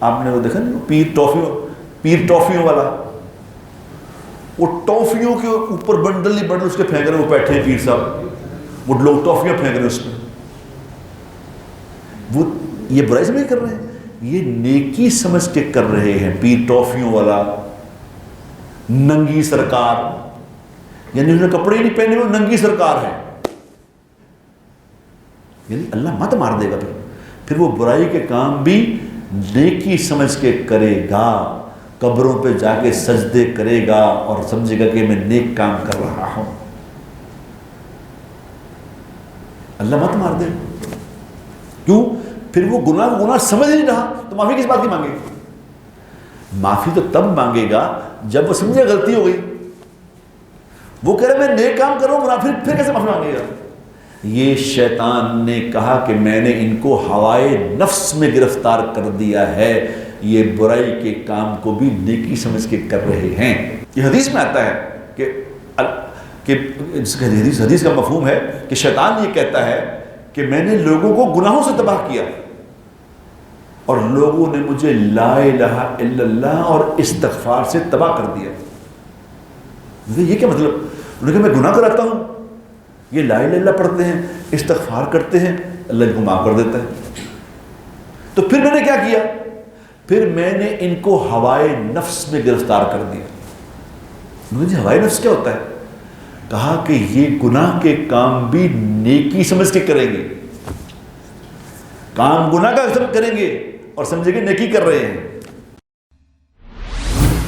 آپ نے وہ دیکھا نہیں پیر ٹافیوں والا، وہ ٹافیوں کے اوپر بنڈل ہی بنڈل اس کے پھینک رہے ہیں، وہ بیٹھے ہیں پیر صاحب، وہ لوگ ٹافیاں پھینک رہے ہیں اس پہ، وہ یہ برائی سمجھ کر رہے ہیں، یہ نیکی سمجھ کے کر رہے ہیں۔ پیر ٹافیوں والا، ننگی سرکار، یعنی انہوں نے کپڑے نہیں پہنے، وہ ننگی سرکار ہے، یعنی اللہ مت مار دے گا۔ پھر وہ برائی کے کام بھی نیکی سمجھ کے کرے گا، قبروں پہ جا کے سجدے کرے گا اور سمجھے گا کہ میں نیک کام کر رہا ہوں، اللہ مت مار دے۔ کیوں؟ پھر وہ گناہ سمجھ نہیں رہا تو معافی کس بات کی مانگے گا؟ معافی تو تب مانگے گا جب وہ سمجھے غلطی ہو گئی۔ وہ کہہ رہے میں نیک کام کر رہا ہوں، پھر کیسے معافی مانگے گا؟ یہ شیطان نے کہا کہ میں نے ان کو ہوائے نفس میں گرفتار کر دیا ہے، یہ برائی کے کام کو بھی نیکی سمجھ کے کر رہے ہیں۔ یہ حدیث میں آتا ہے کہ حدیث کا مفہوم ہے کہ شیطان یہ کہتا ہے کہ میں نے لوگوں کو گناہوں سے تباہ کیا اور لوگوں نے مجھے لا الہ الا اللہ اور استغفار سے تباہ کر دیا۔ یہ کیا مطلب؟ انہوں نے کہا میں گناہ کراتا ہوں، یہ لا الہ الا اللہ پڑھتے ہیں، استغفار کرتے ہیں، اللہ ان کو معاف کر دیتا ہے۔ تو پھر میں نے کیا کیا؟ پھر میں نے ان کو ہوائے نفس میں گرفتار کر دیا۔ جی ہوائے نفس کیا ہوتا ہے؟ کہا کہ یہ گناہ کے کام بھی نیکی سمجھ کے کریں گے، کام گناہ کا سب کریں گے اور سمجھے کہ نیکی کر رہے ہیں۔